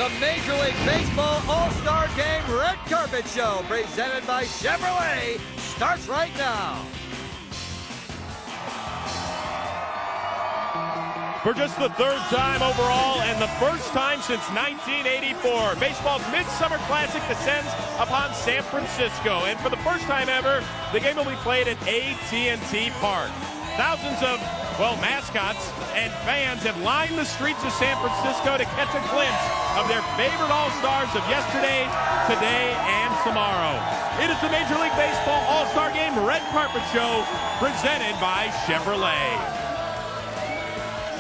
The Major League Baseball All-Star Game Red Carpet Show, presented by Chevrolet, starts right now. For just the third time overall and the first time since 1984, baseball's Midsummer Classic descends upon San Francisco. And for the first time ever, the game will be played at AT&T Park. Thousands of, mascots and fans have lined the streets of San Francisco to catch a glimpse of their favorite All-Stars of yesterday, today, and tomorrow. It is the Major League Baseball All-Star Game Red Carpet Show, presented by Chevrolet.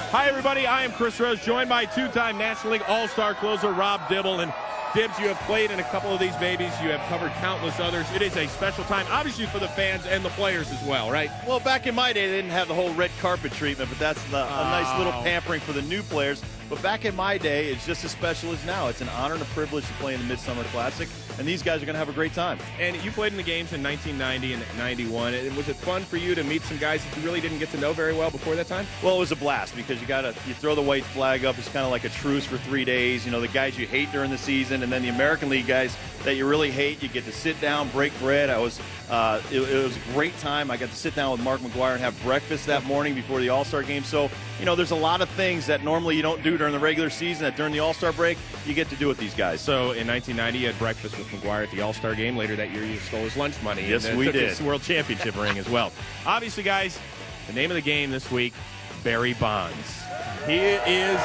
Hi, everybody. I am Chris Rose, joined by two-time National League All-Star closer Rob Dibble. And Dibs, you have played in a couple of these babies. You have covered countless others. It is a special time, obviously, for the fans and the players as well, right? Well, back in my day, they didn't have the whole red carpet treatment, but that's a nice little pampering for the new players. But back in my day, it's just as special as now. It's an honor and a privilege to play in the Midsummer Classic, and these guys are going to have a great time. And you played in the games in 1990 and 91. Was it fun for you to meet some guys that you really didn't get to know very well before that time? Well, it was a blast because you throw the white flag up. It's kind of like a truce for 3 days. You know, the guys you hate during the season, and then the American League guys that you really hate. You get to sit down, break bread. It was a great time. I got to sit down with Mark McGwire and have breakfast that morning before the All-Star game. So, you know, there's a lot of things that normally you don't do during the regular season that during the All-Star break you get to do with these guys. So in 1990, you had breakfast with McGwire at the All-Star game. Later that year, you stole his lunch money. Yes, and we took did. His World Championship ring as well. Obviously, guys, the name of the game this week, Barry Bonds. He is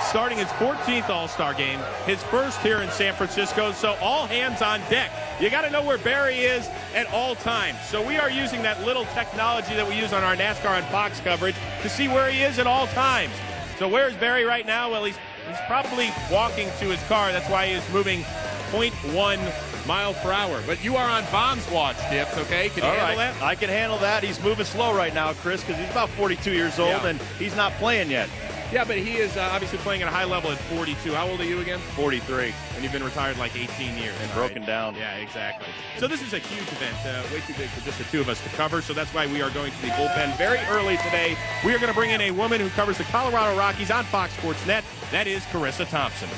starting his 14th All-Star game, his first here in San Francisco, so all hands on deck. You got to know where Barry is at all times. So we are using that little technology that we use on our NASCAR on Fox coverage to see where he is at all times. So where is Barry right now? Well, he's probably walking to his car. That's why he is moving 0.1 miles per hour. But you are on Bonds watch, Dips, okay? Can you handle that? I can handle that. He's moving slow right now, Chris, because he's about 42 years old, and he's not playing yet. Yeah, but he is obviously playing at a high level at 42. How old are you again? 43. And you've been retired like 18 years. And broken down. Yeah, exactly. So this is a huge event, way too big for just the two of us to cover. So that's why we are going to the bullpen very early today. We are going to bring in a woman who covers the Colorado Rockies on Fox Sports Net. That is Carissa Thompson.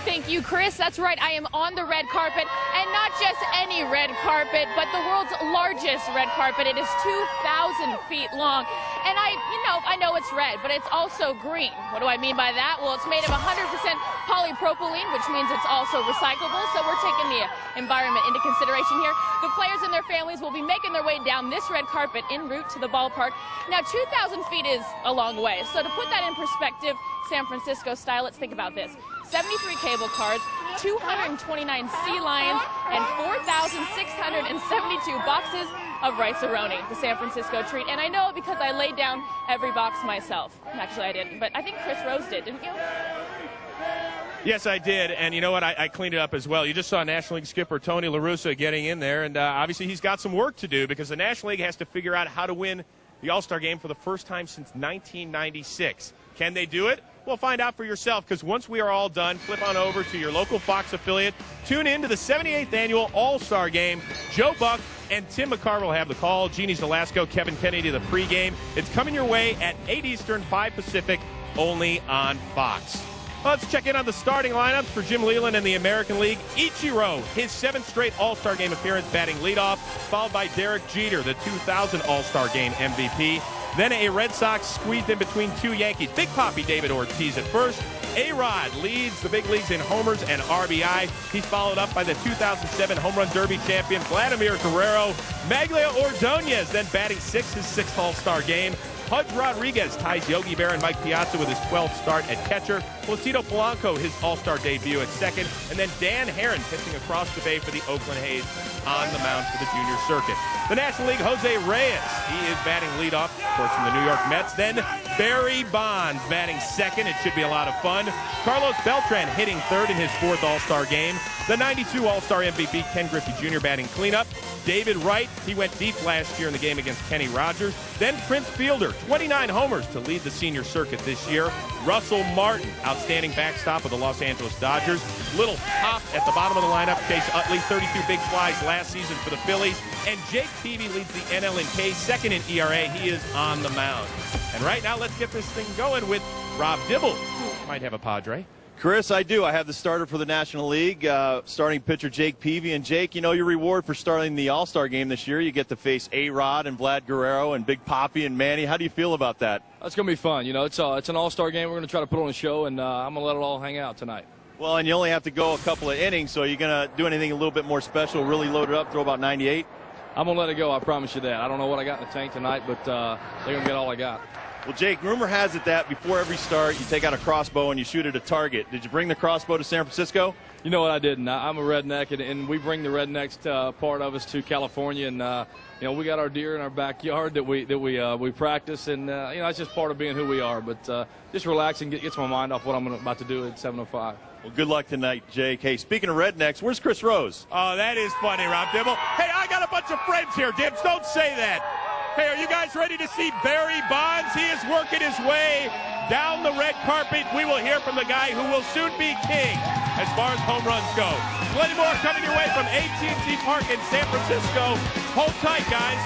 Thank you, Chris. That's right. I am on the red carpet, and not just any red carpet, but the world's largest red carpet. It is 2,000 feet long. And I know it's red, but it's also green. What do I mean by that? Well, it's made of 100% polypropylene, which means it's also recyclable. So we're taking the environment into consideration here. The players and their families will be making their way down this red carpet en route to the ballpark. Now, 2,000 feet is a long way. So to put that in perspective, San Francisco style, let's think about this. 73 cable cars, 229 sea lions, and 4,672 boxes of rice-a-roni, the San Francisco treat. And I know it because I laid down every box myself. Actually, I didn't, but I think Chris Rose did, didn't you? Yes, I did, and you know what? I cleaned it up as well. You just saw National League skipper Tony La Russa getting in there, and obviously he's got some work to do because the National League has to figure out how to win the All-Star game for the first time since 1996. Can they do it? Well, find out for yourself, because once we are all done, flip on over to your local Fox affiliate. Tune in to the 78th Annual All-Star Game. Joe Buck and Tim McCarver will have the call. Jeannie Zelasco, Kevin Kennedy, the pregame. It's coming your way at 8 Eastern, 5 Pacific, only on Fox. Let's check in on the starting lineups for Jim Leyland and the American League. Ichiro, his 7th straight All-Star Game appearance, batting leadoff, followed by Derek Jeter, the 2000 All-Star Game MVP. Then a Red Sox squeezed in between two Yankees. Big Papi David Ortiz at first. A-Rod leads the big leagues in homers and RBI. He's followed up by the 2007 Home Run Derby champion Vladimir Guerrero. Maglia Ordonez then batting 6th, his 6th All-Star Game. Pudge Rodriguez ties Yogi Berra and Mike Piazza with his 12th start at catcher. Placido Polanco, his All-Star debut at second. And then Dan Herron pitching across the bay for the Oakland A's on the mound for the junior circuit. The National League, Jose Reyes. He is batting leadoff, of course, from the New York Mets. Then Barry Bonds batting second. It should be a lot of fun. Carlos Beltran hitting third in his 4th All-Star game. The 92 All-Star MVP, Ken Griffey Jr. batting cleanup. David Wright, he went deep last year in the game against Kenny Rogers. Then Prince Fielder, 29 homers to lead the senior circuit this year. Russell Martin, outstanding backstop of the Los Angeles Dodgers. Little pop at the bottom of the lineup. Chase Utley, 32 big flies last season for the Phillies. And Jake Peavy leads the NL in K, second in ERA. He is on the mound. And right now, let's get this thing going with Rob Dibble, who might have a Padre. Chris, I do. I have the starter for the National League, starting pitcher Jake Peavy. And Jake, you know your reward for starting the All-Star game this year. You get to face A-Rod and Vlad Guerrero and Big Papi and Manny. How do you feel about that? It's going to be fun. You know, it's an All-Star game. We're going to try to put on a show, and I'm going to let it all hang out tonight. Well, and you only have to go a couple of innings, so you're going to do anything a little bit more special, really load it up, throw about 98? I'm going to let it go, I promise you that. I don't know what I got in the tank tonight, but they're going to get all I got. Well, Jake, rumor has it that before every start, you take out a crossbow and you shoot at a target. Did you bring the crossbow to San Francisco? You know what, I didn't. I'm a redneck, and we bring the rednecks part of us to California, and you know, we got our deer in our backyard that we practice, and you know, that's just part of being who we are. But just relax and gets my mind off what I'm about to do at 7:05. Well, good luck tonight, Jake. Hey, speaking of rednecks, where's Chris Rose? Oh, that is funny, Rob Dibble. Hey, I got a bunch of friends here, Dibs. Don't say that. Hey, are you guys ready to see Barry Bonds? He is working his way down the red carpet. We will hear from the guy who will soon be king as far as home runs go. Plenty more coming your way from AT&T Park in San Francisco. Hold tight, guys.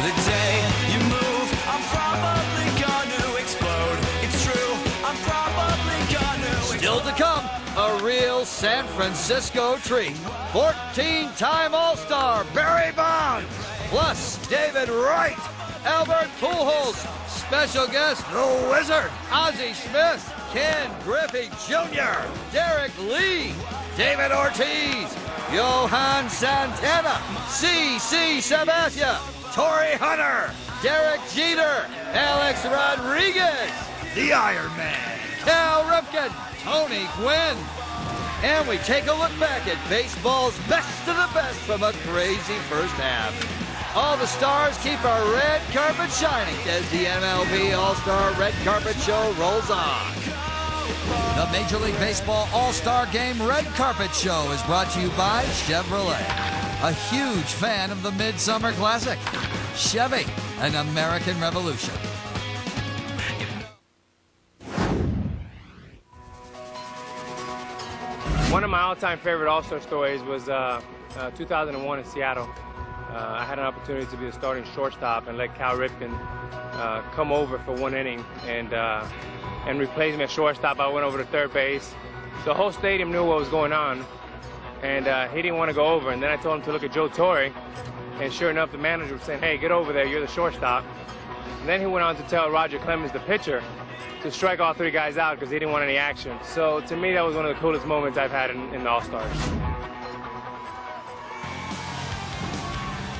The day you move, I'm probably gonna explode. It's true, I'm probably gonna explode. Still to come, a real San Francisco treat. 14-time All-Star Barry Bonds, plus David Wright, Albert Pujols, special guest the Wizard, Ozzie Smith, Ken Griffey Jr., Derek Lee, David Ortiz, Johan Santana, C.C. Sabathia, Torrey Hunter, Derek Jeter, Alex Rodriguez, the Iron Man, Cal Ripken, Tony Gwynn. And we take a look back at baseball's best of the best from a crazy first half. All the stars keep our red carpet shining as the MLB All-Star Red Carpet Show rolls on. The Major League Baseball All-Star Game Red Carpet Show is brought to you by Chevrolet, a huge fan of the Midsummer Classic. Chevy, an American Revolution. One of my all-time favorite All-Star stories was 2001 in Seattle. I had an opportunity to be the starting shortstop and let Cal Ripken come over for one inning and replace me at shortstop. I went over to third base. The whole stadium knew what was going on, and he didn't want to go over. And then I told him to look at Joe Torre, and sure enough, the manager was saying, "Hey, get over there, you're the shortstop." And then he went on to tell Roger Clemens, the pitcher, to strike all three guys out because he didn't want any action. So to me, that was one of the coolest moments I've had in the All-Stars.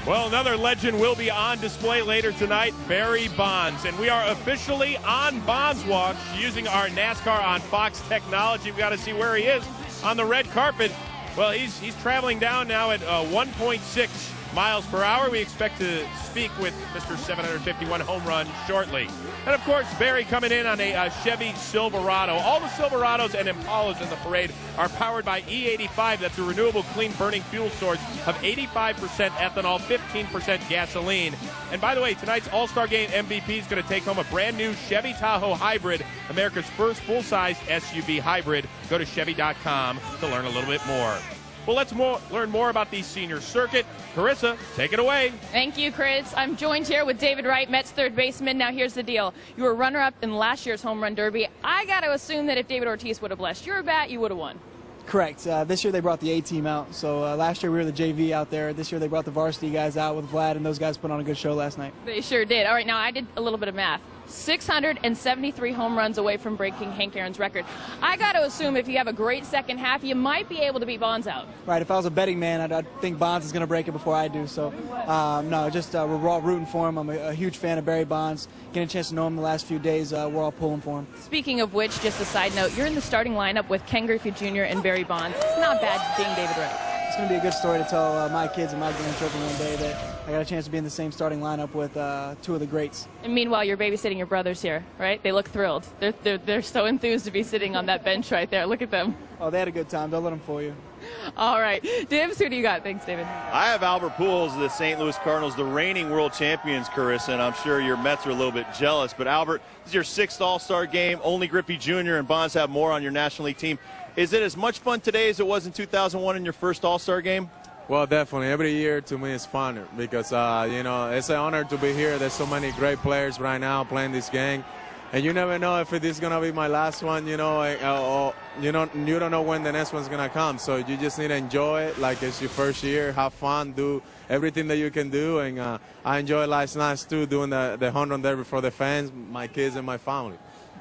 Well, another legend will be on display later tonight, Barry Bonds. And we are officially on Bonds Watch using our NASCAR on Fox technology. We got to see where he is on the red carpet. Well, he's traveling down now at 1.6 miles per hour. We expect to speak with Mr. 751 home run shortly. And, of course, Barry coming in on a Chevy Silverado. All the Silverados and Impalas in the parade are powered by E85. That's a renewable, clean-burning fuel source of 85% ethanol, 15% gasoline. And, by the way, tonight's All-Star Game MVP is going to take home a brand-new Chevy Tahoe Hybrid, America's first full-size SUV hybrid. Go to Chevy.com to learn a little bit more. Well, let's learn more about the senior circuit. Carissa, take it away. Thank you, Chris. I'm joined here with David Wright, Mets third baseman. Now, here's the deal. You were runner-up in last year's home run derby. I got to assume that if David Ortiz would have blessed your bat, you would have won. Correct. This year they brought the A-team out. So last year we were the JV out there. This year they brought the varsity guys out with Vlad, and those guys put on a good show last night. They sure did. All right, now I did a little bit of math. 673 home runs away from breaking Hank Aaron's record. I got to assume if you have a great second half, you might be able to beat Bonds out. Right. If I was a betting man, I'd think Bonds is going to break it before I do. So, no, just we're all rooting for him. I'm a huge fan of Barry Bonds. Getting a chance to know him the last few days, we're all pulling for him. Speaking of which, just a side note, you're in the starting lineup with Ken Griffey Jr. and Barry Bonds. It's not bad being David Wright. It's going to be a good story to tell my kids and my grandchildren one day that I got a chance to be in the same starting lineup with two of the greats. And meanwhile, you're babysitting your brothers here, right? They look thrilled. They're so enthused to be sitting on that bench right there. Look at them. Oh, they had a good time. Don't let them fool you. All right. Dibs, who do you got? Thanks, David. I have Albert Pujols of the St. Louis Cardinals, the reigning world champions, Carissa, and I'm sure your Mets are a little bit jealous. But, Albert, this is your 6th All-Star game. Only Griffey Jr. and Bonds have more on your National League team. Is it as much fun today as it was in 2001 in your first All-Star game? Well, definitely. Every year to me is fun because, you know, it's an honor to be here. There's so many great players right now playing this game. and you never know if it is gonna be my last one, you know, or you don't know when the next one's gonna come. So you just need to enjoy it like it's your first year, have fun, do everything that you can do, and I enjoyed last night too, doing the home run derby for the fans, my kids, and my family.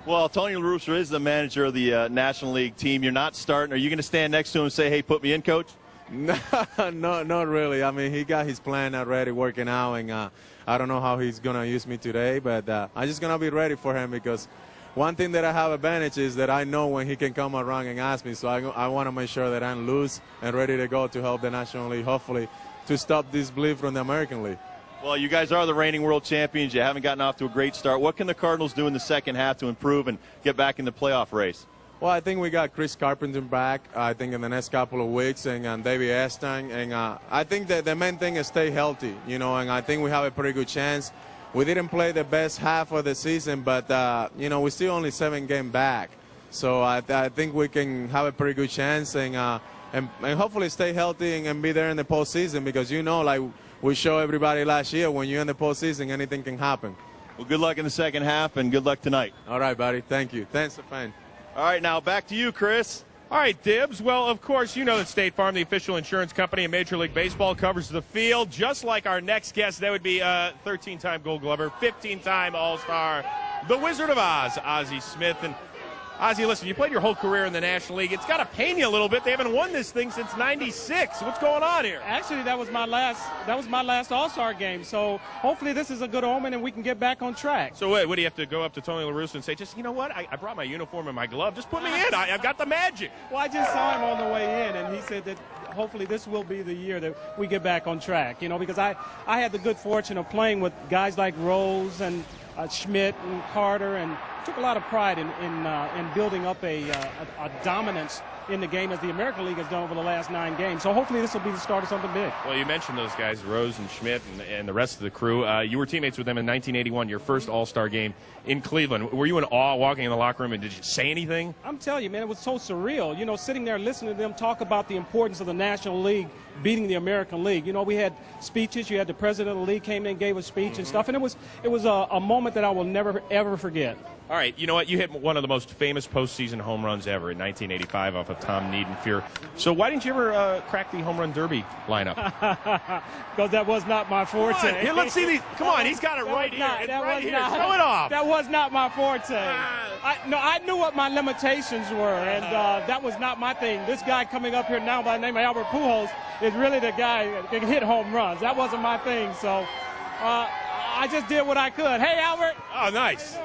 Well, Tony La Russa is the manager of the National League team. You're not starting. Are you going to stand next to him and say, hey, put me in, Coach? No, not really. I mean, he got his plan already working out, and I don't know how he's going to use me today, but I'm just going to be ready for him because one thing that I have advantage is that I know when he can come around and ask me, so I want to make sure that I'm loose and ready to go to help the National League, hopefully, to stop this bleed from the American League. Well, you guys are the reigning world champions. You haven't gotten off to a great start. What can the Cardinals do in the second half to improve and get back in the playoff race? Well, I think we got Chris Carpenter back, I think, in the next couple of weeks, and David Estang. And I think that the main thing is stay healthy, you know, and I think we have a pretty good chance. We didn't play the best half of the season, but, you know, we're still only 7 games back. So I think we can have a pretty good chance and hopefully stay healthy and be there in the postseason because, you know, like we showed everybody last year, when you're in the postseason, anything can happen. Well, good luck in the second half, and good luck tonight. All right, buddy. Thank you. Thanks, fan. All right, now back to you, Chris. All right, Dibs. Well, of course, you know that State Farm, the official insurance company in Major League Baseball, covers the field, just like our next guest. That would be 13-time Gold Glover, 15-time All-Star, the Wizard of Oz, Ozzie Smith. And Ozzie, listen, you played your whole career in the National League. It's got to pain you a little bit. They haven't won this thing since '96. What's going on here? Actually, that was my last All-Star game. So hopefully this is a good omen and we can get back on track. So what do you have to go up to Tony La Russa and say, just, you know what, I brought my uniform and my glove. Just put me in. I've got the magic. Well, I just saw him on the way in, and he said that hopefully this will be the year that we get back on track. You know, because I had the good fortune of playing with guys like Rose and Schmidt and Carter, and took a lot of pride in building up a dominance in the game as the American League has done over the last 9 games. So hopefully this will be the start of something big. Well, you mentioned those guys, Rose and Schmidt and the rest of the crew. You were teammates with them in 1981, your first All-Star game in Cleveland. Were you in awe walking in the locker room, and did you say anything? I'm telling you, man, it was so surreal. You know, sitting there listening to them talk about the importance of the National League beating the American League. You know, we had speeches. You had the president of the league came in and gave a speech and stuff, and it was a moment that I will never, ever forget. All right, you know what? You hit one of the most famous postseason home runs ever in 1985 off of Tom Niedenfuhr. So why didn't you ever crack the home run derby lineup? Because that was not my forte. Here, let's see these. Come on, he's got it right here. It's right here. Show it off. That was not my forte. I knew what my limitations were, and that was not my thing. This guy coming up here now by the name of Albert Pujols is really the guy that can hit home runs. That wasn't my thing, so I just did what I could. Hey, Albert. Oh, nice.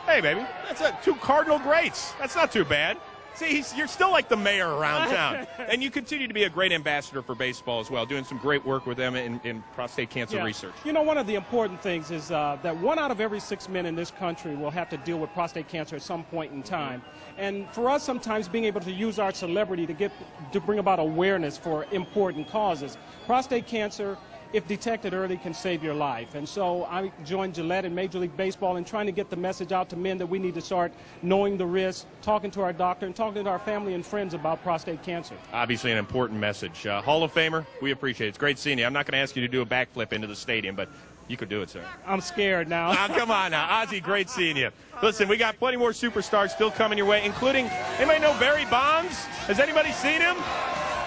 Hey, baby, that's 2 Cardinal greats. That's not too bad. See, you're still like the mayor around town. And you continue to be a great ambassador for baseball as well, doing some great work with them in prostate cancer research. You know, one of the important things is that 1 out of every 6 men in this country will have to deal with prostate cancer at some point in time. And for us, sometimes being able to use our celebrity to bring about awareness for important causes. Prostate cancer, if detected early, can save your life. And so I joined Gillette in Major League Baseball in trying to get the message out to men that we need to start knowing the risks, talking to our doctor, and talking to our family and friends about prostate cancer. Obviously an important message. Hall of Famer, we appreciate it. It's great seeing you. I'm not going to ask you to do a backflip into the stadium, but you could do it, sir. I'm scared now. Come on now. Ozzie, great seeing you. Listen, we got plenty more superstars still coming your way, including, anybody know Barry Bonds? Has anybody seen him?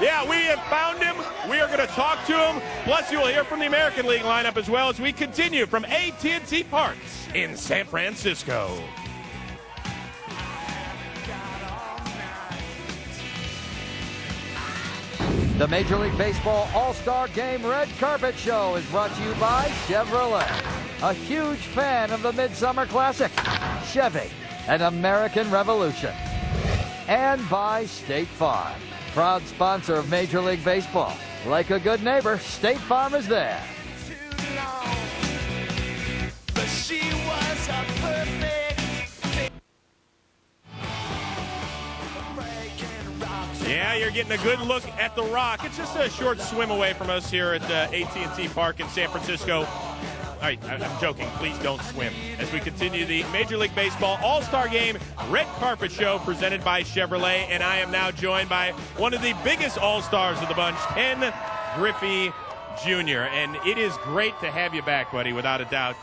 Yeah, we have found him. We are going to talk to him. Plus, you will hear from the American League lineup as well as we continue from AT&T Park in San Francisco. The Major League Baseball All-Star Game Red Carpet Show is brought to you by Chevrolet, a huge fan of the Midsummer Classic, Chevy, an American Revolution, and by State Farm, proud sponsor of Major League Baseball. Like a good neighbor, State Farm is there. Yeah, you're getting a good look at the Rock. It's just a short swim away from us here at AT&T Park in San Francisco. All right, I'm joking. Please don't swim. As we continue the Major League Baseball All-Star Game Red Carpet Show presented by Chevrolet, and I am now joined by one of the biggest All-Stars of the bunch, Ken Griffey Jr., and it is great to have you back, buddy, without a doubt.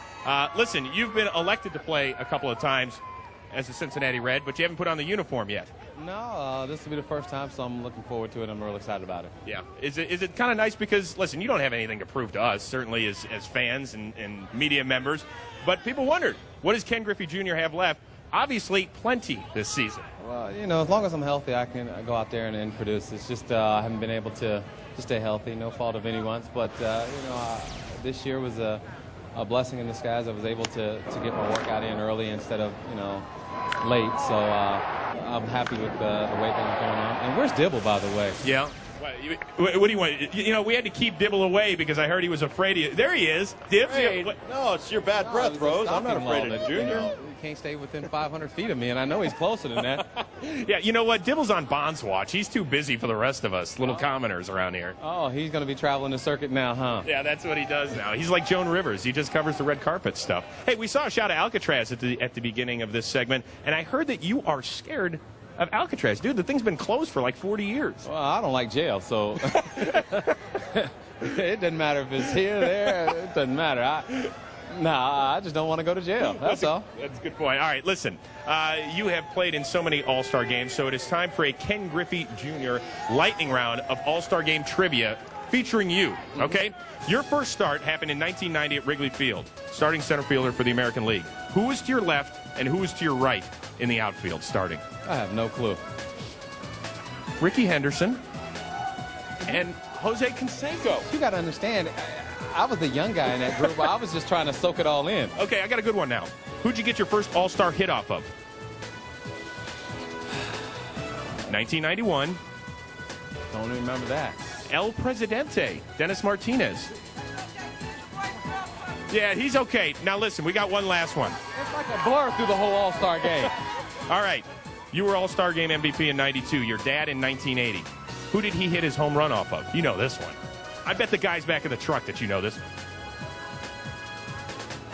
Listen, you've been elected to play a couple of times. as a Cincinnati Red, but you haven't put on the uniform yet. No, this will be the first time, so I'm looking forward to it. I'm really excited about it. Yeah. Is it kind of nice because, listen, you don't have anything to prove to us, certainly as fans and media members, but people wondered, what does Ken Griffey Jr. have left? Obviously, plenty this season. Well, you know, as long as I'm healthy, I can go out there and produce. It's just I haven't been able to stay healthy, no fault of anyone's, but, this year was a blessing in disguise. I was able to get my workout in early instead of, late, so I'm happy with the way things are going on. And where's Dibble, by the way? Yeah. What do you want? We had to keep Dibble away because I heard he was afraid of you. There he is. Dibs. Hey, no, it's your bad breath, Rose. I'm not afraid of Junior. He can't stay within 500 feet of me, and I know he's closer than that. Yeah, you know what? Dibble's on Bond's watch. He's too busy for the rest of us, little commoners around here. Oh, he's going to be traveling the circuit now, huh? Yeah, that's what he does now. He's like Joan Rivers. He just covers the red carpet stuff. Hey, we saw a shot of Alcatraz at the beginning of this segment, and I heard that you are scared of Alcatraz. Dude, the thing's been closed for like 40 years. Well, I don't like jail, so it doesn't matter if it's here, there. It doesn't matter. I just don't want to go to jail. That's all. That's a good point. All right, listen. You have played in so many All-Star games, so it is time for a Ken Griffey Jr. lightning round of All-Star game trivia featuring you, okay? Your first start happened in 1990 at Wrigley Field, starting center fielder for the American League. Who was to your left and who was to your right in the outfield starting? I have no clue. Ricky Henderson and Jose Canseco. You got to understand, I was the young guy in that group. I was just trying to soak it all in. Okay, I got a good one now. Who'd you get your first All-Star hit off of? 1991. Don't remember that. El Presidente, Dennis Martinez. Yeah, he's okay. Now listen, we got one last one. It's like a blur through the whole All-Star game. All right. You were All-Star Game MVP in 92. Your dad in 1980. Who did he hit his home run off of? You know this one. I bet the guys back in the truck that you know this.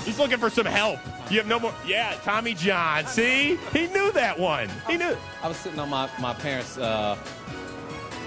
He's looking for some help. You have no more. Yeah, Tommy John. See? He knew that one. He knew. I was sitting on my parents'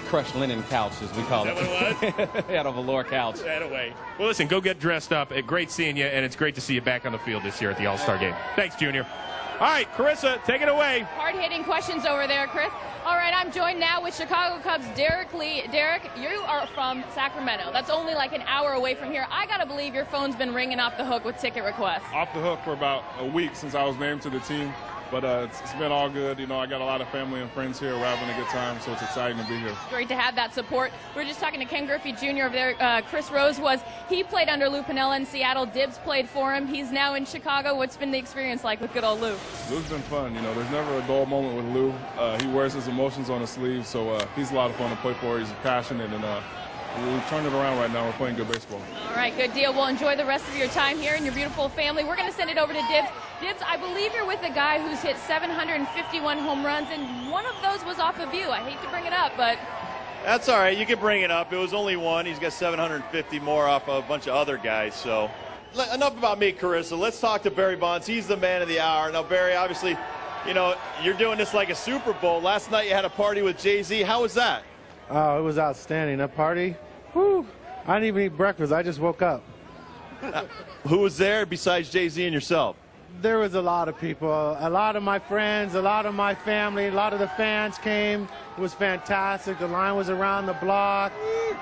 crushed linen couch, as we call it. Is that what it was? They had a velour couch. That away. Well, listen, go get dressed up. Great seeing you, and it's great to see you back on the field this year at the All-Star Game. Thanks, Junior. All right, Carissa, take it away. Hard-hitting questions over there, Chris. All right, I'm joined now with Chicago Cubs' Derek Lee. Derek, you are from Sacramento. That's only like an hour away from here. I got to believe your phone's been ringing off the hook with ticket requests. Off the hook for about a week since I was named to the team. But it's been all good. You know, I got a lot of family and friends here. We're having a good time, so it's exciting to be here. Great to have that support. We were just talking to Ken Griffey Jr. over there. Chris Rose he played under Lou Piniella in Seattle. Dibbs played for him. He's now in Chicago. What's been the experience like with good old Lou? Lou's been fun. You know, there's never a dull moment with Lou. He wears his emotions on his sleeve, so he's a lot of fun to play for. He's passionate, and we've turned it around right now. We're playing good baseball. All right, good deal. Well, enjoy the rest of your time here and your beautiful family. We're going to send it over to Dibbs. Dibbs, I believe you're with a guy who's hit 751 home runs, and one of those was off of you. I hate to bring it up, but... That's all right. You can bring it up. It was only one. He's got 750 more off of a bunch of other guys. So enough about me, Carissa. Let's talk to Barry Bonds. He's the man of the hour. Now, Barry, obviously, you know, you're doing this like a Super Bowl. Last night you had a party with Jay-Z. How was that? Oh, it was outstanding. That party, whew, I didn't even eat breakfast. I just woke up. Who was there besides Jay-Z and yourself? There was a lot of people. A lot of my friends, a lot of my family, a lot of the fans came. It was fantastic. The line was around the block.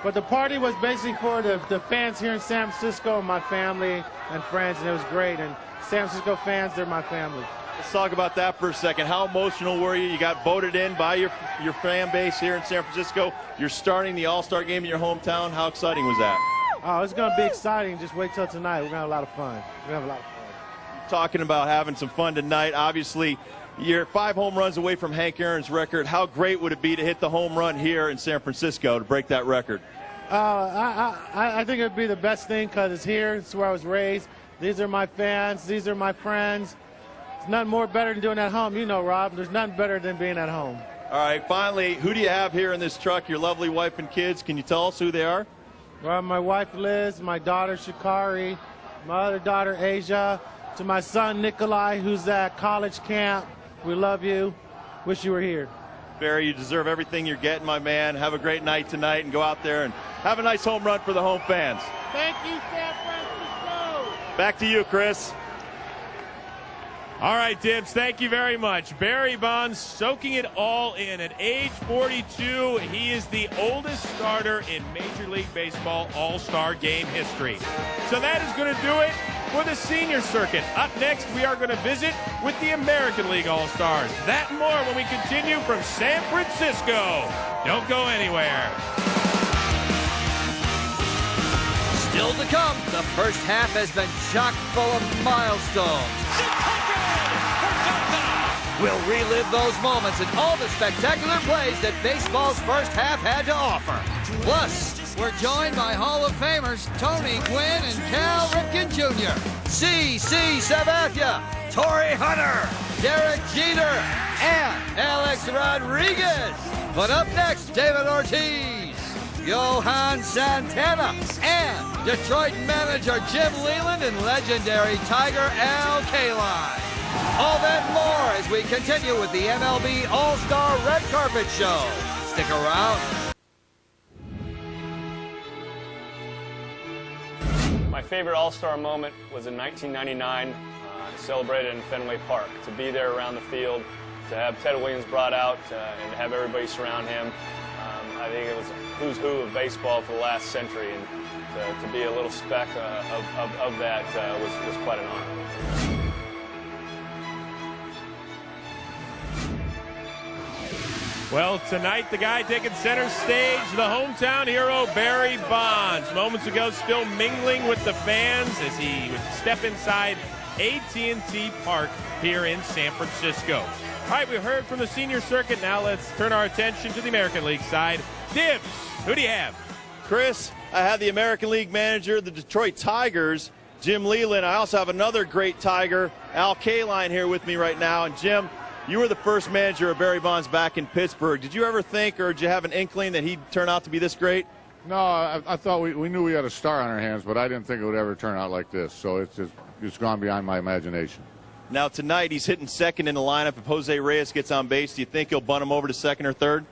But the party was basically for the fans here in San Francisco, and my family and friends, and it was great. And San Francisco fans, they're my family. Let's talk about that for a second. How emotional were you? You got voted in by your fan base here in San Francisco. You're starting the All-Star game in your hometown. How exciting was that? Oh, it's going to be exciting. Just wait till tonight. We're going to have a lot of fun. Talking about having some fun tonight. Obviously, you're 5 home runs away from Hank Aaron's record. How great would it be to hit the home run here in San Francisco to break that record? I think it would be the best thing because it's here. It's where I was raised. These are my fans. These are my friends. It's nothing more better than doing it at home. You know, Rob, there's nothing better than being at home. All right, finally, who do you have here in this truck? Your lovely wife and kids. Can you tell us who they are? Well, my wife, Liz, my daughter, Shikari, my other daughter, Asia, to my son, Nikolai, who's at college camp. We love you. Wish you were here. Barry, you deserve everything you're getting, my man. Have a great night tonight and go out there and have a nice home run for the home fans. Thank you, San Francisco. Back to you, Chris. All right, Dibs, thank you very much. Barry Bonds soaking it all in. At age 42, he is the oldest starter in Major League Baseball All-Star Game history. So that is going to do it for the senior circuit. Up next, we are going to visit with the American League All-Stars. That and more when we continue from San Francisco. Don't go anywhere. Still to come, the first half has been chock full of milestones. We'll relive those moments and all the spectacular plays that baseball's first half had to offer. Plus, we're joined by Hall of Famers Tony Gwynn and Cal Ripken Jr., C.C. Sabathia, Torrey Hunter, Derek Jeter, and Alex Rodriguez. But up next, David Ortiz, Johan Santana, and Detroit manager Jim Leland and legendary Tiger Al Kaline. All that and more as we continue with the MLB All-Star Red Carpet Show. Stick around. My favorite All-Star moment was in 1999, celebrated in Fenway Park. To be there around the field, to have Ted Williams brought out, and to have everybody surround him. I think it was who's who of baseball for the last century, and to be a little speck of that was quite an honor. Well, tonight, the guy taking center stage, the hometown hero, Barry Bonds. Moments ago, still mingling with the fans as he would step inside AT&T Park here in San Francisco. All right, we heard from the senior circuit. Now let's turn our attention to the American League side. Dibs, who do you have? Chris, I have the American League manager of the Detroit Tigers, Jim Leland. I also have another great Tiger, Al Kaline, here with me right now. And Jim, you were the first manager of Barry Bonds back in Pittsburgh. Did you ever think, or did you have an inkling that he'd turn out to be this great? No, I thought we knew we had a star on our hands, but I didn't think it would ever turn out like this. So it's gone beyond my imagination. Now tonight he's hitting second in the lineup. If Jose Reyes gets on base, do you think he'll bunt him over to second or third?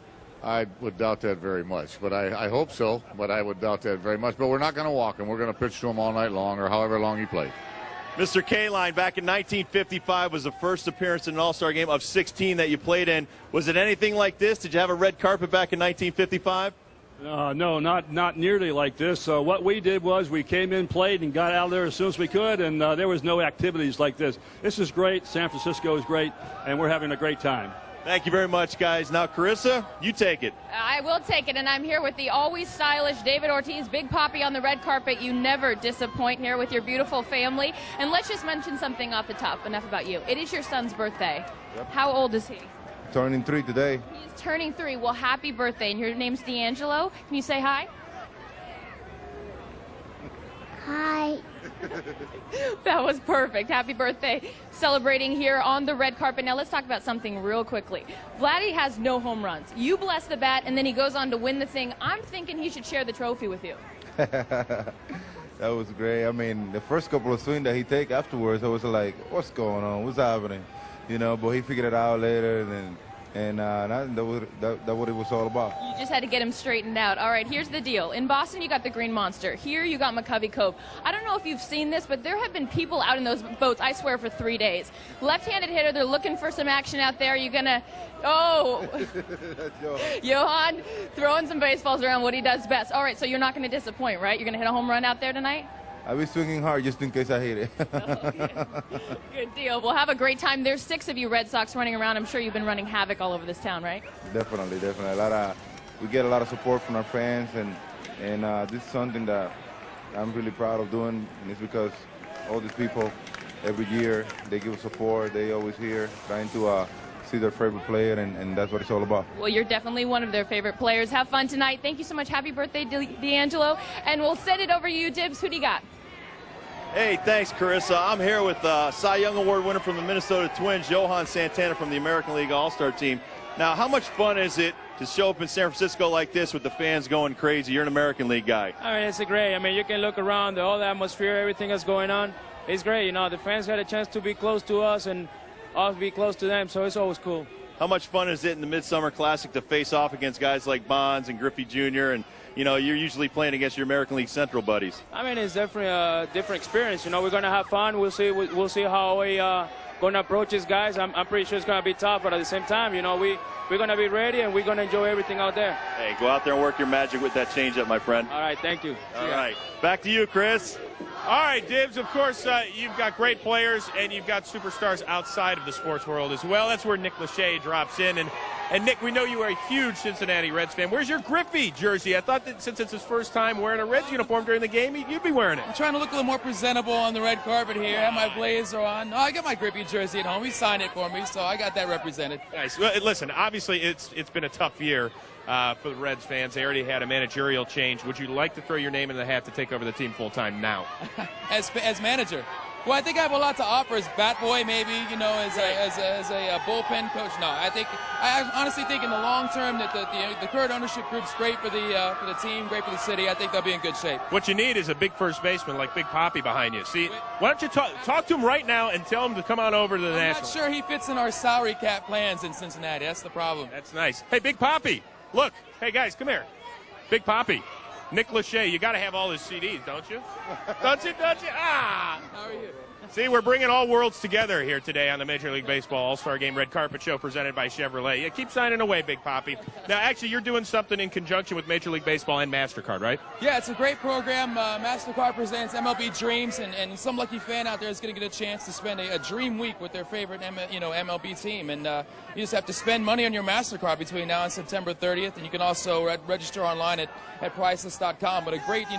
I would doubt that very much, but I hope so. But I would doubt that very much. But we're not going to walk him. We're going to pitch to him all night long, or however long he plays. Mr. Kaline, back in 1955 was the first appearance in an All-Star game of 16 that you played in. Was it anything like this? Did you have a red carpet back in 1955? No, not nearly like this. So what we did was we came in, played, and got out of there as soon as we could, and there was no activities like this. This is great. San Francisco is great, and we're having a great time. Thank you very much, guys. Now, Carissa, you take it. I will take it, and I'm here with the always stylish David Ortiz, Big Papi on the red carpet. You never disappoint here with your beautiful family. And let's just mention something off the top. Enough about you. It is your son's birthday. Yep. How old is he? Turning 3 today. He's turning 3. Well, happy birthday. And your name's D'Angelo. Can you say hi? Hi. That was perfect. Happy birthday. Celebrating here on the red carpet. Now let's talk about something real quickly. Vladdy has no home runs. You bless the bat, and then he goes on to win the thing. I'm thinking he should share the trophy with you. That was great. I mean, the first couple of swings that he take afterwards, I was like, what's going on? What's happening? You know, but he figured it out later, and that's what it was all about. You just had to get him straightened out. All right, here's the deal. In Boston, you got the Green Monster. Here, you got McCovey Cove. I don't know if you've seen this, but there have been people out in those boats, I swear, for 3 days. Left-handed hitter, they're looking for some action out there. You're going to, Johan throwing some baseballs around, what he does best. All right, so you're not going to disappoint, right? You're going to hit a home run out there tonight? I'll be swinging hard just in case I hit it. Okay. Good deal. We'll have a great time. There's 6 of you Red Sox running around. I'm sure you've been running havoc all over this town, right? Definitely. We get a lot of support from our fans, and this is something that I'm really proud of doing, and it's because all these people, every year, they give us support. They always here trying to see their favorite player, and that's what it's all about. Well, you're definitely one of their favorite players. Have fun tonight. Thank you so much. Happy birthday, D'Angelo. And we'll send it over to you, Dibs. Who do you got? Hey, thanks, Carissa. I'm here with Cy Young Award winner from the Minnesota Twins, Johan Santana from the American League All-Star team. Now, how much fun is it to show up in San Francisco like this with the fans going crazy? You're an American League guy. I mean, it's great. I mean, you can look around, all the atmosphere, everything that's going on. It's great. You know, the fans had a chance to be close to us and us be close to them, so it's always cool. How much fun is it in the Midsummer Classic to face off against guys like Bonds and Griffey Jr. and, you know, you're usually playing against your American League Central buddies? I mean, it's definitely a different experience. You know, we're going to have fun. We'll see how we going to approach these guys. I'm pretty sure it's going to be tough, but at the same time, you know, we're going to be ready and we're going to enjoy everything out there. Hey, go out there and work your magic with that changeup, my friend. All right, thank you. All right, back to you, Chris. All right, Dibs, of course, you've got great players and you've got superstars outside of the sports world as well. That's where Nick Lachey drops in. And Nick, we know you are a huge Cincinnati Reds fan. Where's your Griffey jersey? I thought that since it's his first time wearing a Reds uniform during the game, you'd be wearing it. I'm trying to look a little more presentable on the red carpet here. I have my blazer on. No, I got my Griffey jersey at home. He signed it for me, so I got that represented. Nice. Well, listen, obviously it's been a tough year for the Reds fans. They already had a managerial change. Would you like to throw your name in the hat to take over the team full-time now? As manager? Well, I think I have a lot to offer as bat boy, maybe, you know, as a bullpen coach. No, I honestly think in the long term that the current ownership group's great for the team, great for the city. I think they'll be in good shape. What you need is a big first baseman like Big Papi behind you. See, why don't you talk to him right now and tell him to come on over to the National? I'm not sure he fits in our salary cap plans in Cincinnati. That's the problem. That's nice. Hey, Big Papi, look. Hey, guys, come here. Big Papi. Nick Lachey, you got to have all his CDs, don't you? Don't you? Ah! How are you? See, we're bringing all worlds together here today on the Major League Baseball All-Star Game Red Carpet Show presented by Chevrolet. Yeah, keep signing away, Big Papi. Now, actually, you're doing something in conjunction with Major League Baseball and MasterCard, right? Yeah, it's a great program. MasterCard presents MLB Dreams, and some lucky fan out there is going to get a chance to spend a dream week with their favorite MLB team. And you just have to spend money on your MasterCard between now and September 30th, and you can also register online at priceless.com. But a great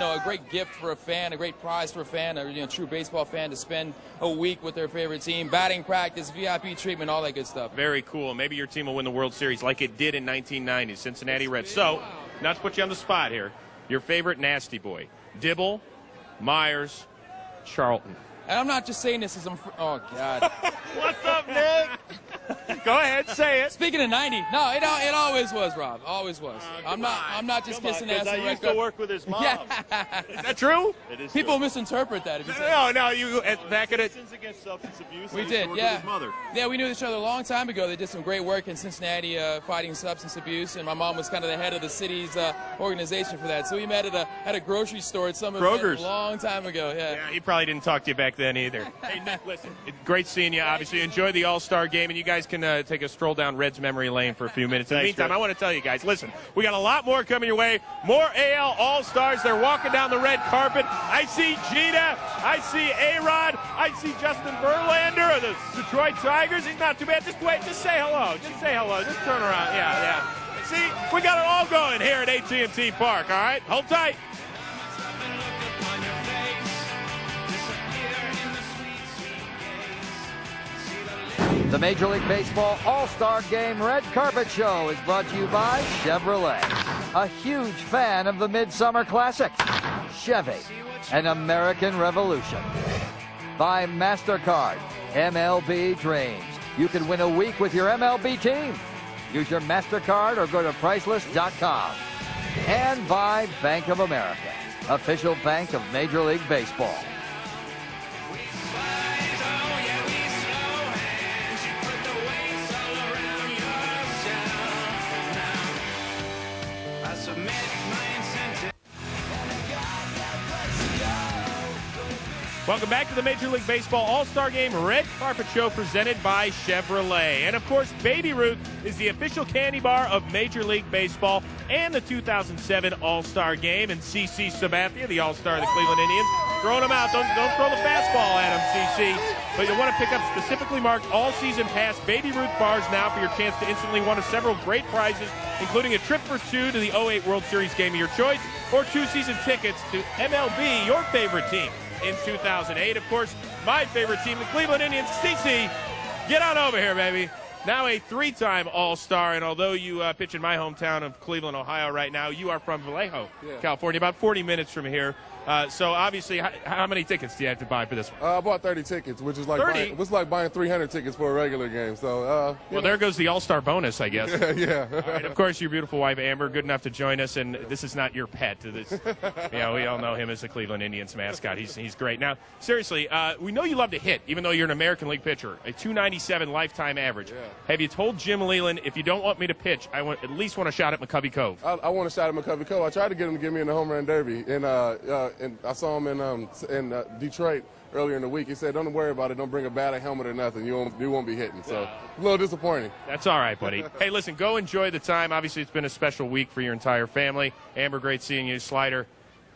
gift for a fan, a great prize for a fan, a true baseball fan to spend a week with their favorite team, batting practice, VIP treatment, all that good stuff. Very cool. Maybe your team will win the World Series like it did in 1990, Cincinnati Reds. So, not to put you on the spot here, your favorite nasty boy, Dibble, Myers, Charlton. And I'm not just saying this as oh, God. What's up, Nick? Go ahead, say it. Speaking of 90, no, it always was, Rob. Always was. I'm not just kissing ass. I used to work with his mom. Yeah. Is that true? It is. People misinterpret that. No, you back at it. Against substance abuse. We did, yeah. Yeah, we knew each other a long time ago. They did some great work in Cincinnati fighting substance abuse, and my mom was kind of the head of the city's organization for that. So we met at a grocery store at some event a long time ago. Yeah, he probably didn't talk to you back then either. Hey, Nick, listen, great seeing you. Obviously, enjoy the All-Star Game, and you guys can take a stroll down Reds memory lane for a few minutes. In the meantime, I want to tell you guys, listen, we got a lot more coming your way. More AL All-Stars. They're walking down the red carpet. I see Jeter. I see A-Rod. I see Justin Verlander of the Detroit Tigers. He's not too bad. Just wait. Just say hello. Just say hello. Just turn around. Yeah. See, we got it all going here at AT&T Park, all right? Hold tight. The Major League Baseball All-Star Game Red Carpet Show is brought to you by Chevrolet, a huge fan of the Midsummer Classic, Chevy, an American Revolution. By MasterCard, MLB Dreams. You can win a week with your MLB team. Use your MasterCard or go to priceless.com. And by Bank of America, official bank of Major League Baseball. Welcome back to the Major League Baseball All-Star Game Red Carpet Show presented by Chevrolet. And, of course, Baby Ruth is the official candy bar of Major League Baseball and the 2007 All-Star Game. And CC Sabathia, the All-Star of the Cleveland Indians, throwing them out. Don't throw the fastball at him, CC. But you'll want to pick up specifically marked all-season pass Baby Ruth bars now for your chance to instantly win several great prizes, including a trip for two to the 08 World Series game of your choice or 2 season tickets to MLB, your favorite team. In 2008, of course, my favorite team, the Cleveland Indians. CC, get on over here, baby. Now a 3-time All-Star, and although you pitch in my hometown of Cleveland, Ohio right now, you are from Vallejo, California, about 40 minutes from here. So obviously, how many tickets do you have to buy for this one? I bought 30 tickets, which is like buying 300 tickets for a regular game. So, well, there goes the All-Star bonus, I guess. Yeah. All right, of course, your beautiful wife Amber, good enough to join us, and this is not your pet. We all know him as the Cleveland Indians mascot. He's great. Now, seriously, we know you love to hit, even though you're an American League pitcher. A .297 lifetime average. Yeah. Have you told Jim Leland, if you don't want me to pitch, I at least want a shot at McCovey Cove? I want a shot at McCovey Cove. I tried to get him to get me in the home run derby, and and I saw him in Detroit earlier in the week. He said, "Don't worry about it. Don't bring a bat, a helmet, or nothing. You won't be hitting." So a little disappointing. That's all right, buddy. Hey, listen, go enjoy the time. Obviously, it's been a special week for your entire family. Amber, great seeing you. Slider,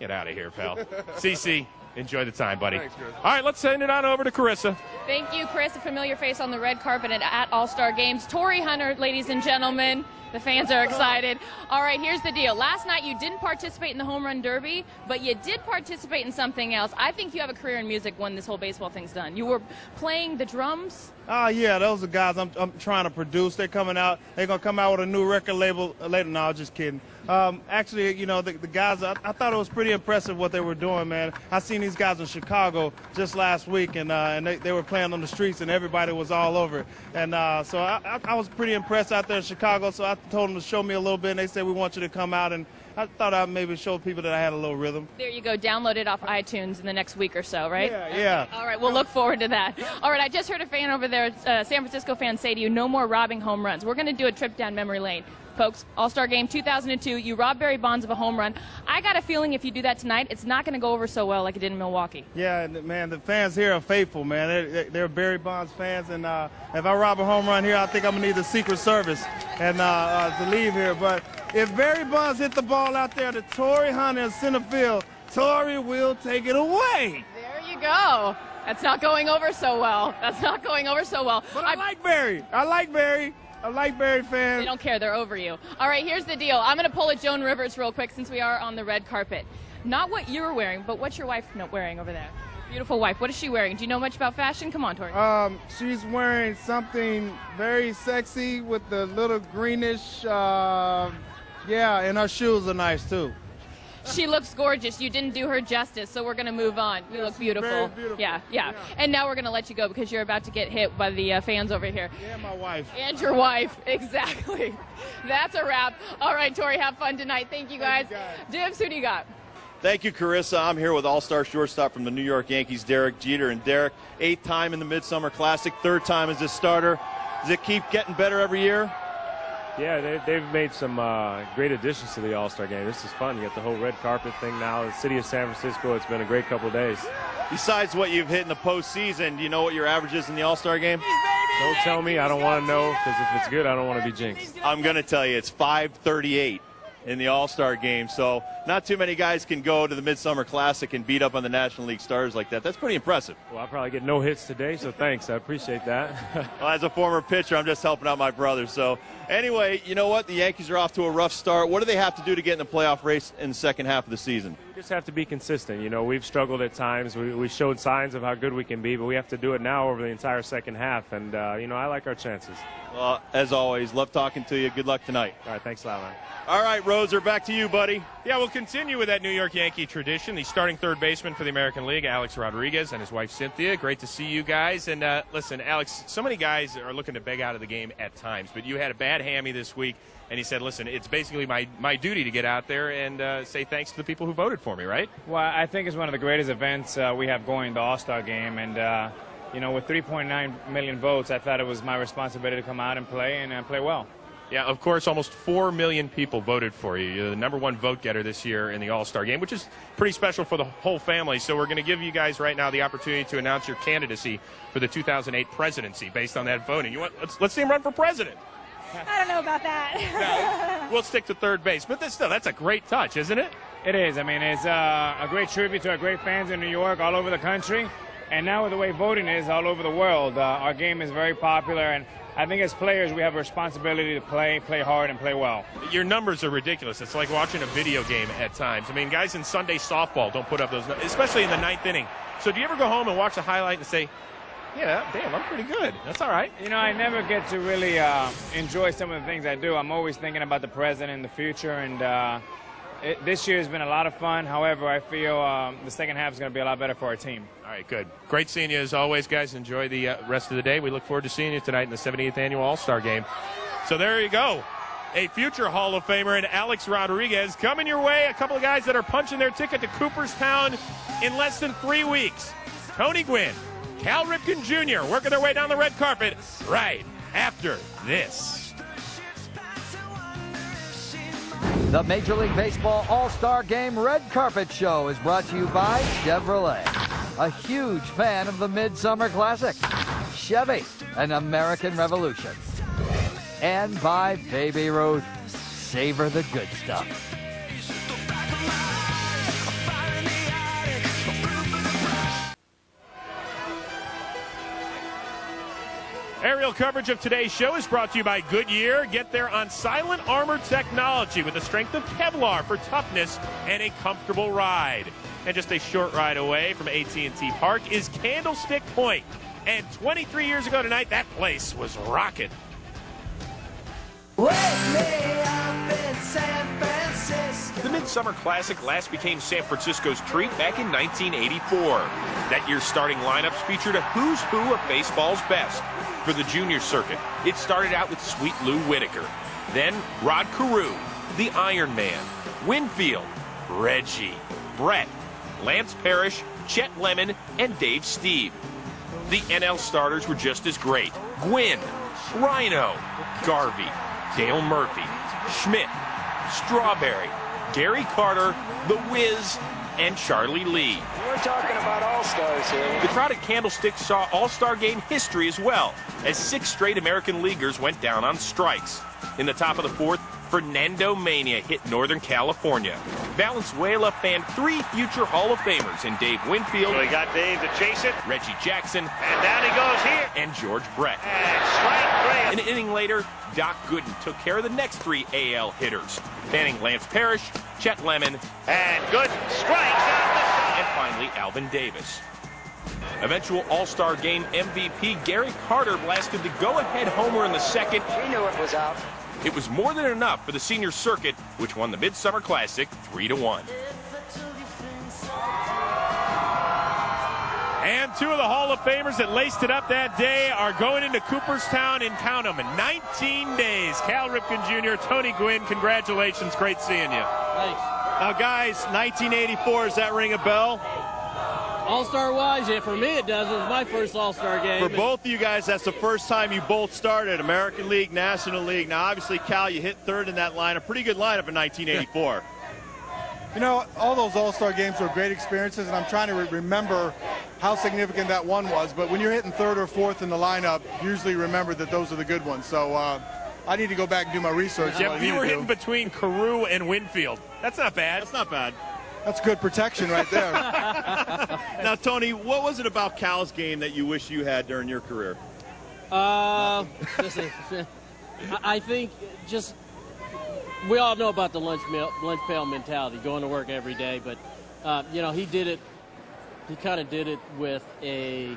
get out of here, pal. CC, enjoy the time, buddy. Thanks, Chris. All right, let's send it on over to Carissa. Thank you, Chris. A familiar face on the red carpet at All-Star Games. Torrey Hunter, ladies and gentlemen. The fans are excited. All right, here's the deal. Last night you didn't participate in the Home Run Derby, but you did participate in something else. I think you have a career in music when this whole baseball thing's done. You were playing the drums? Yeah, those are guys I'm trying to produce. They're coming out. They're going to come out with a new record label later. No, I'm just kidding. Actually, you know, the guys, I thought it was pretty impressive what they were doing, man. I seen these guys in Chicago just last week, and they were playing on the streets, and everybody was all over it. And so I was pretty impressed out there in Chicago, so I told them to show me a little bit, and they said, we want you to come out, and I thought I'd maybe show people that I had a little rhythm. There you go. Download it off iTunes in the next week or so, right? Yeah. All right, we'll look forward to that. All right, I just heard a fan over there, San Francisco fan, say to you, no more robbing home runs. We're going to do a trip down memory lane. Folks, All-Star Game 2002, you robbed Barry Bonds of a home run. I got a feeling if you do that tonight, it's not going to go over so well like it did in Milwaukee. Yeah, man, the fans here are faithful, man. They're Barry Bonds fans, and if I rob a home run here, I think I'm going to need the Secret Service and to leave here. But if Barry Bonds hit the ball out there to Torrey Hunter in center field, Torrey will take it away. There you go. That's not going over so well. That's not going over so well. But I like Barry. I like Barry fans. They don't care. They're over you. All right, here's the deal. I'm going to pull a Joan Rivers real quick since we are on the red carpet. Not what you're wearing, but what's your wife wearing over there? Beautiful wife. What is she wearing? Do you know much about fashion? Come on, Tori. She's wearing something very sexy with the little greenish, and her shoes are nice, too. She looks gorgeous. You didn't do her justice, so we're going to move on. You look beautiful. Very beautiful. Yeah. And now we're going to let you go because you're about to get hit by the fans over here. Yeah, my wife. And your wife. Exactly. That's a wrap. All right, Tori, have fun tonight. Thank you, guys. Dibs, who do you got? Thank you, Carissa. I'm here with all-star shortstop from the New York Yankees, Derek Jeter. And Derek, 8th time in the Midsummer Classic, 3rd time as a starter. Does it keep getting better every year? Yeah, they've made some great additions to the All-Star Game. This is fun. You got the whole red carpet thing now. The city of San Francisco, it's been a great couple of days. Besides what you've hit in the postseason, do you know what your average is in the All-Star Game? Don't tell me. I don't want to know, because if it's good, I don't want to be jinxed. I'm going to tell you, it's .538 in the All-Star Game. So not too many guys can go to the Midsummer Classic and beat up on the National League stars like that. That's pretty impressive. Well, I'll probably get no hits today, so thanks. I appreciate that. Well, as a former pitcher, I'm just helping out my brother. So anyway, you know what? The Yankees are off to a rough start. What do they have to do to get in the playoff race in the second half of the season? We just have to be consistent. You know, we've struggled at times. We showed signs of how good we can be, but we have to do it now over the entire second half. And, I like our chances. Well, as always, love talking to you. Good luck tonight. All right, thanks a lot, man. All right, Roser, back to you, buddy. Yeah, we'll continue with that New York Yankee tradition. The starting third baseman for the American League, Alex Rodriguez, and his wife, Cynthia. Great to see you guys. And listen, Alex, so many guys are looking to beg out of the game at times, but you had a bad hammy this week, and he said, listen, it's basically my duty to get out there and say thanks to the people who voted for me, right? Well, I think it's one of the greatest events we have going, the All-Star Game, and with 3.9 million votes, I thought it was my responsibility to come out and play play well. Yeah, of course, almost 4 million people voted for you. You're the #1 vote getter this year in the All-Star Game, which is pretty special for the whole family. So we're going to give you guys right now the opportunity to announce your candidacy for the 2008 presidency based on that voting. Let's see him run for president. I don't know about that. No, we'll stick to third base. But that's a great touch, isn't it? It is. I mean, it's a great tribute to our great fans in New York, all over the country. And now with the way voting is all over the world, our game is very popular. And I think as players, we have a responsibility to play hard, and play well. Your numbers are ridiculous. It's like watching a video game at times. I mean, guys in Sunday softball don't put up those numbers, especially in the 9th inning. So do you ever go home and watch the highlight and say, yeah, damn, I'm pretty good. That's all right. I never get to really enjoy some of the things I do. I'm always thinking about the present and the future, and this year has been a lot of fun. However, I feel the second half is going to be a lot better for our team. All right, good. Great seeing you as always, guys. Enjoy the rest of the day. We look forward to seeing you tonight in the 78th Annual All-Star Game. So there you go. A future Hall of Famer in Alex Rodriguez coming your way. A couple of guys that are punching their ticket to Cooperstown in less than 3 weeks. Tony Gwynn, Cal Ripken Jr. working their way down the red carpet right after this. The Major League Baseball All-Star Game Red Carpet Show is brought to you by Chevrolet, a huge fan of the Midsummer Classic, Chevy, an American Revolution, and by Baby Ruth. Savor the good stuff. Aerial coverage of today's show is brought to you by Goodyear. Get there on silent armor technology with the strength of Kevlar for toughness and a comfortable ride. And just a short ride away from AT&T Park is Candlestick Point. And 23 years ago tonight, that place was rocking. The Midsummer Classic last became San Francisco's treat back in 1984. That year's starting lineups featured a who's who of baseball's best. For the junior circuit, it started out with Sweet Lou Whitaker, then Rod Carew, the Iron Man, Winfield, Reggie, Brett, Lance Parrish, Chet Lemon, and Dave Steve. The NL starters were just as great. Gwynn, Rhino, Garvey, Dale Murphy, Schmidt, Strawberry, Gary Carter, The Wiz, and Charlie Lee. We're talking about all-stars here. The crowd at Candlestick saw All-Star Game history as well, as 6 straight American leaguers went down on strikes. In the top of the 4th, Fernando Mania hit Northern California. Valenzuela fanned 3 future Hall of Famers in Dave Winfield. So he got Dave to chase it. Reggie Jackson. And down he goes here. And George Brett. And strike 3. An inning later, Doc Gooden took care of the next 3 AL hitters, fanning Lance Parrish, Chet Lemon, and Gooden strikes out the side. And finally, Alvin Davis. Eventual All-Star Game MVP Gary Carter blasted the go-ahead homer in the 2nd. He knew it was out. It was more than enough for the senior circuit, which won the Midsummer Classic 3-1. And 2 of the Hall of Famers that laced it up that day are going into Cooperstown and count them in 19 days. Cal Ripken Jr., Tony Gwynn, congratulations. Great seeing you. Thanks. Now, guys, 1984, does that ring a bell? All-Star wise, yeah, for me it does. It was my first All-Star game. For both of you guys, that's the first time you both started, American League, National League. Now, obviously, Cal, you hit 3rd in that lineup. Pretty good lineup in 1984. You know, all those All-Star games were great experiences, and I'm trying to remember how significant that one was. But when you're hitting 3rd or 4th in the lineup, usually remember that those are the good ones. So I need to go back and do my research. Jeff, you were hitting between Carew and Winfield. That's not bad. That's not bad. That's good protection right there. Now, Tony, what was it about Cal's game that you wish you had during your career? Listen, I think just we all know about the lunch pail mentality, going to work every day. But you know, he did it. He kind of did it with a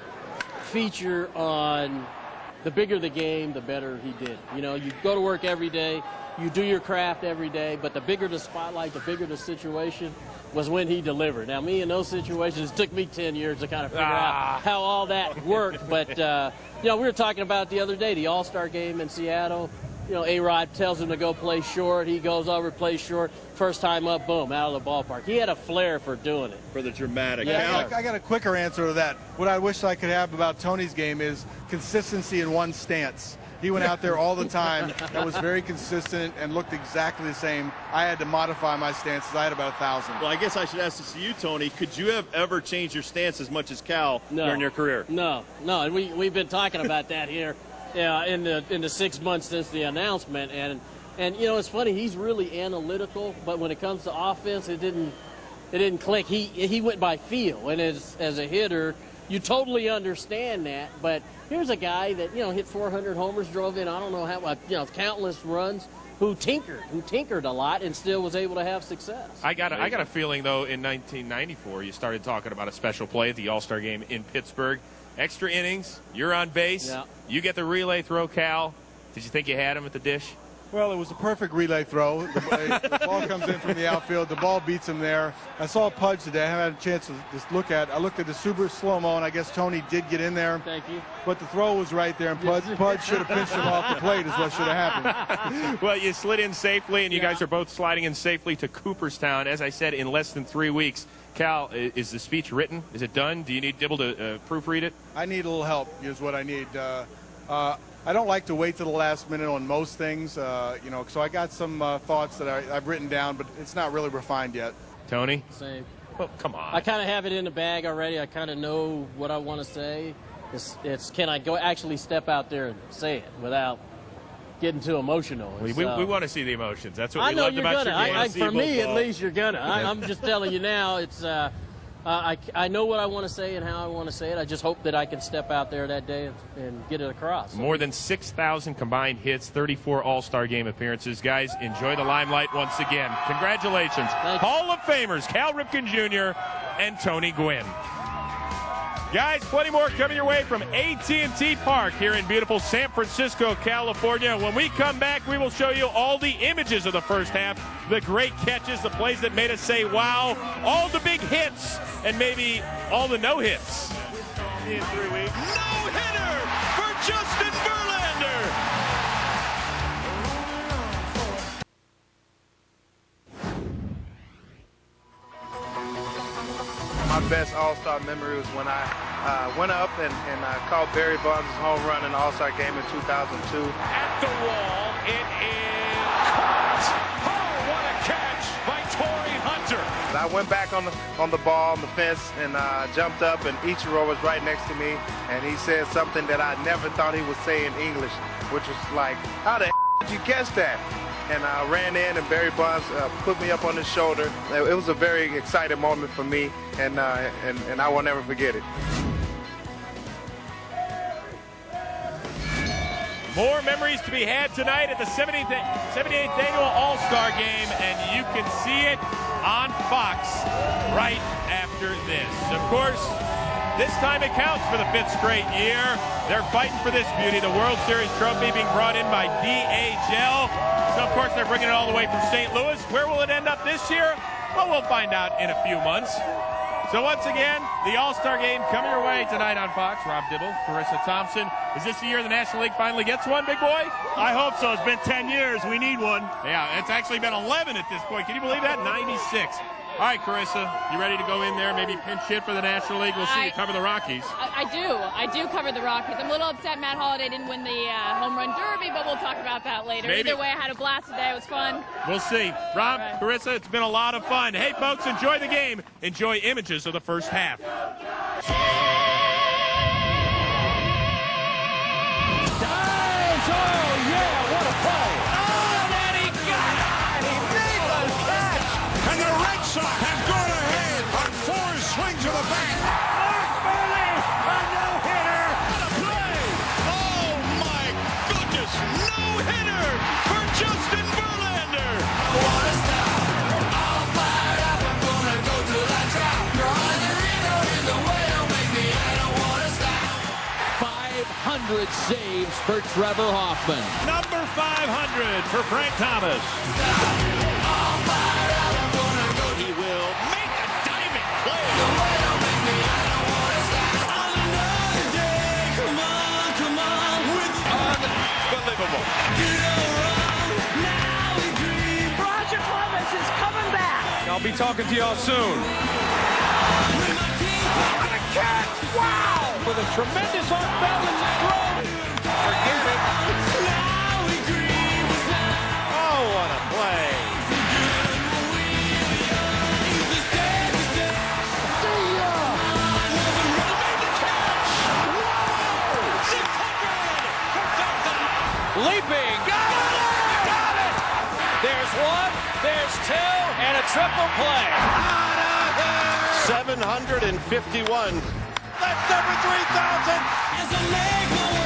feature on the bigger the game, the better he did. You know, you go to work every day, you do your craft every day, but the bigger the spotlight, the bigger the situation was when he delivered. Now, me in those situations, it took me 10 years to kind of figure out how all that worked. But, you know, we were talking about the other day, the All-Star game in Seattle. You know, A-Rod tells him to go play short. He goes over, plays short. First time up, boom, out of the ballpark. He had a flair for doing it. For the dramatic. Yeah, I got a quicker answer to that. What I wish I could have about Tony's game is consistency in one stance. He went out there all the time. That was very consistent and looked exactly the same. I had to modify my stances. I had about 1,000. Well, I guess I should ask this to you, Tony. Could you have ever changed your stance as much as Cal during your career? No, and we've been talking about that here. Yeah, in the 6 months since the announcement, and you know, it's funny, he's really analytical, but when it comes to offense, it didn't click. He went by feel, and as a hitter, you totally understand that. But here's a guy that, you know, hit 400 homers, drove in I don't know how, you know, countless runs, who tinkered a lot and still was able to have success. I got a feeling though, in 1994, you started talking about a special play at the All-Star game in Pittsburgh. Extra innings, you're on base, you get the relay throw, Cal. Did you think you had him at the dish? Well, it was a perfect relay throw. The ball comes in from the outfield. The ball beats him there. I saw Pudge today. I haven't had a chance to just look at. I looked at the super slow-mo, and I guess Tony did get in there. Thank you. But the throw was right there, and Pudge should have pinched him off the plate is what should have happened. Well, you slid in safely, and you guys are both sliding in safely to Cooperstown. As I said, in less than 3 weeks. Cal, is the speech written? Is it done? Do you need Dibble to proofread it? I need a little help is what I need. I don't like to wait to the last minute on most things, you know, so I got some thoughts that I've written down, but it's not really refined yet. Tony? Same. Oh, come on. I kind of have it in the bag already. I kind of know what I want to say. It's can I go actually step out there and say it without getting too emotional? We want to see the emotions. That's what I we know loved you're about gonna. your game. For me, at least, you're gonna. I'm just telling you now. It's I know what I want to say and how I want to say it. I just hope that I can step out there that day and get it across. More than 6,000 combined hits, 34 All-Star Game appearances. Guys, enjoy the limelight once again. Congratulations. Hall of Famers Cal Ripken Jr. and Tony Gwynn. Guys, plenty more coming your way from AT&T Park here in beautiful San Francisco, California. When we come back, we will show you all the images of the first half, the great catches, the plays that made us say wow, all the big hits, and maybe all the no-hits. In 3 weeks. No-hitter for Justin Verlander. My best All-Star memory was when I went up and caught Barry Bonds' home run in the All-Star game in 2002. At the wall, it is caught. Oh, what a catch by Torrey Hunter. I went back on the ball, on the fence, and jumped up, and Ichiro was right next to me, and he said something that I never thought he would say in English, which was like, how the did you catch that? And I ran in, and Barry Bonds put me up on his shoulder. It was a very exciting moment for me, and I will never forget it. More memories to be had tonight at the 78th Annual All-Star Game, and you can see it on Fox right after this. Of course, this time it counts for the 5th straight year. They're fighting for this beauty, the World Series trophy being brought in by DHL. So, of course, they're bringing it all the way from St. Louis. Where will it end up this year? Well, we'll find out in a few months. So, once again, the All-Star Game coming your way tonight on Fox. Rob Dibble, Carissa Thompson. Is this the year the National League finally gets one, big boy? I hope so. It's been 10 years. We need one. Yeah, it's actually been 11 at this point. Can you believe that? 96. All right, Carissa, you ready to go in there, maybe pinch hit for the National League? We'll see you cover the Rockies. I do cover the Rockies. I'm a little upset Matt Holliday didn't win the home run derby, but we'll talk about that later. Maybe. Either way, I had a blast today. It was fun. We'll see. Rob, Carissa, it's been a lot of fun. Hey, folks, enjoy the game. Enjoy images of the first half. Dives! Oh, yeah, what a play. Oh, and he got it! He made the catch! And the Red Sox have gone ahead on 4 swings of the bat. Mark Burley, a no-hitter! What a play! Oh, my goodness! No-hitter for Justin Verlander! I want to stop. All fired up. I'm going to go till I drop. Drawing the Reno in the way it'll make me. I don't want to stop. 500 saves for Trevor Hoffman. Number 500 for Frank Thomas. He will make a diamond play. Unbelievable. Roger Clemens is coming back. I'll be talking to y'all soon. What a catch! Wow! With a tremendous off-balance throw. Forget it. Oh, what a play. Leaping. Got it! There's one, there's two, and a triple play. 751. That's number 3,000.